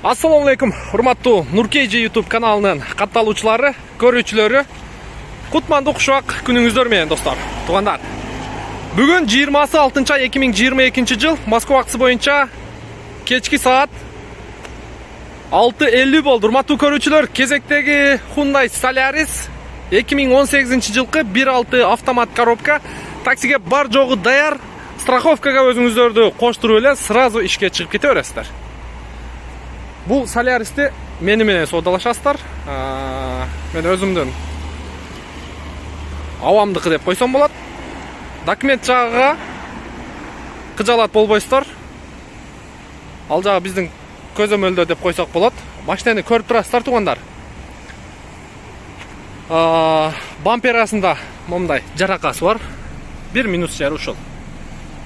Assalamu alaikum, урматтуу Нуркейджи YouTube каналынын катталуучулары, көрүүчүлөрү. Кутмандуу кушак күнүңүздөр менен достор. Туугандар. Бүгүн 26 ай 2022 жыл Москва вакыты боюнча кечки саат 6:50 болду. Урматтуу көрүүчүлөр, кезектеги Hyundai Solaris 2018 жылкы 1.6 автомат коробка таксиге бар жогу даяр. Страховкага өзүңүздөрдү коштуруп эле сразу ишке чыгып кете бересиздер. Бул Solaris'ти мени менен соодалашасыздар. Мен өзүмдүн авамдыкы деп койсом болот. Документ жагыга кыжалат болбойсуздар. Ал жагы биздин көзөмөлдө деп койсок болот. Машинени көрүп турасыздар туугандар. Бамперасында момундай жаракасы бар. 1 минус жер ушул.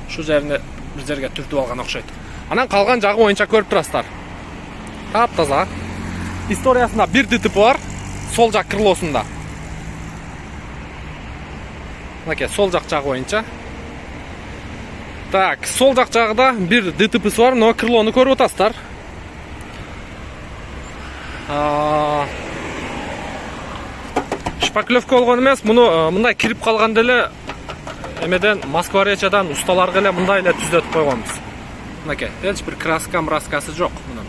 Шу жерине бир жерге түртүп алган окшойт. Анан калган жагы боюнча көрүп турасыздар. Тап-таза. Историясында бир ДТП бар, сол жак крылосунда. Мынакей, сол жак жагы боюнча. Так, сол жак жагыда бир ДТПсы бар, но крылону көрүп атасыздар. Шпаклевка болгон эмес, муну мындай кирип калган деле эмеден Москва речадан усталарга эле мындай эле түзөтүп койгонбуз. Мынакей, эч бир краскасы жок мунун.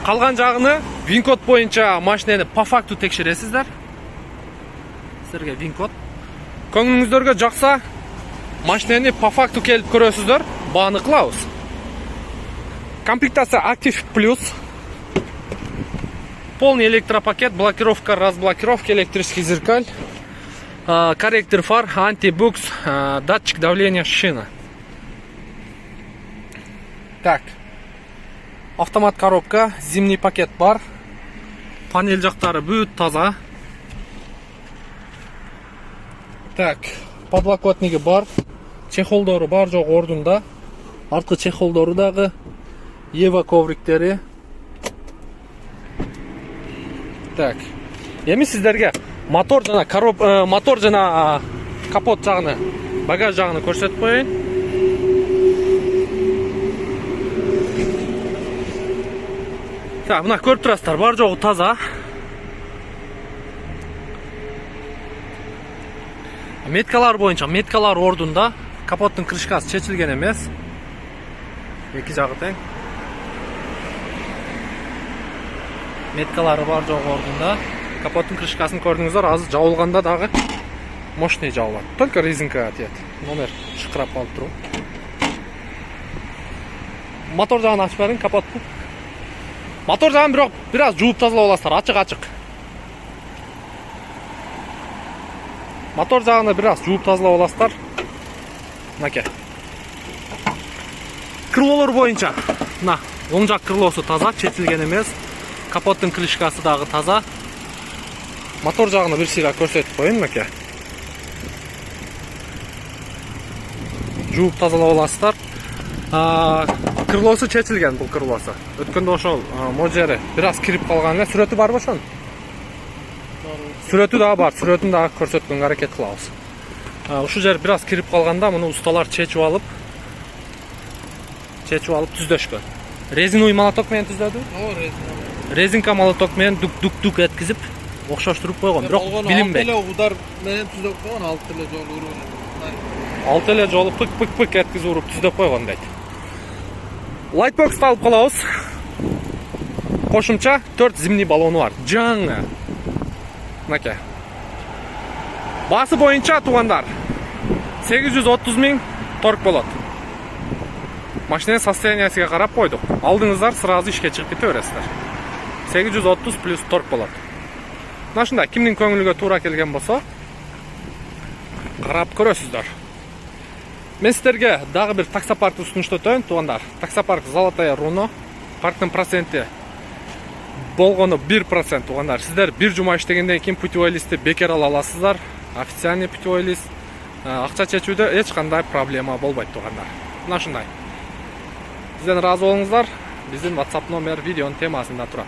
Калган жагыны вин-код боюнча машинени по факту текшересиздер. Силерге вин-код. Көңүлүңүздөргө жакса, машинени по факту келип көрөсүздөр. Бааны кылабыз. Комплектация Active Plus. Полный электропакет, блокировка, разблокировка, электрический зеркаль, корректор фар, антибукс, датчик давления шина. Так. Автомат коробка, зимний пакет бар. Панель жактары бүт таза. Так, подлокотниги бар. Чехолдору бар жок ордунда. Арткы чехолдору дагы. Ева ковриктери. Так. Эми сиздерге мотор жана капот жагыны, багаж жагыны көрсөтүп коеюн. Так, мына көрүп турасыздар, бар жогу таза. Меткалар боюнча, меткалар ордунда. Капоттун крышкасы чечилген эмес. Эки жагы тең. Меткалары бар жогу ордунда. Капоттун крышкасын көрдүңүздөр, азыр жабылганда дагы мощный жабылат. Только резинка тиет. Номер шыкырап калып туруп. Мотор жагын ачып бериң, капотту. Мотор жагын бирок бир аз жууп тазалап аласыздар, ачык. Мотор жагын бир аз жууп тазалап аласыздар. Мынакей. Крылолор боюнча, мына оң жак крылосу таза, чечилген эмес. Капоттун крышкасы дагы таза. Мотор жагын бир сыйга көрсөтүп коеюн, мынакей. Жууп тазалап аласыздар. Крылосу чечилген бул крылосу. Өткөндө ошол можери бир аз кирип калган эле. Сүрөтү барбы ошонун? Сүрөтү дагы бар. Сүрөтүн дагы көрсөткөнгө аракет кылабыз. Ушул жер бир аз кирип калганда муну усталар чечип алып түздөшкөн. Резиновый молоток менен түздөдү? Резинка молоток менен дук эткизип окшоштуруп койгон. Бирок билинбейт. Алты эле удар менен түзөп койгон, 6 эле жолу уруп. 6 эле жолу пык эткизип уруп түздөп койгон дейт. Lightbox алып калабыз. Кошумча 4 зимний баллону бар. Жаңы. Мынакей. Басы боюнча туугандар 830 000 торг болот. Машиненин состояниясына карап койдук. Алдыңыздар сразу ишке чыгып кете бересиздер. 830 плюс торг болот. Мына ушундай кимдин көңүлүгө туура келген болсо карап көрөсүздөр. Мен сиздерге дагы бир таксопаркты сунуштотойм туугандар. Таксопарк Золотая Руно. Парктын проценти болгону 1% туугандар. Сиздер бир жума иштегенден кийин путевой листти бекер ала аласыздар. Официальный путевой лист. Акча чечүүдө эч кандай проблема болбойт туугандар. Мына ушундай. Бизден ыраазы болуңуздар. Биздин WhatsApp номер видеонун темасында турат.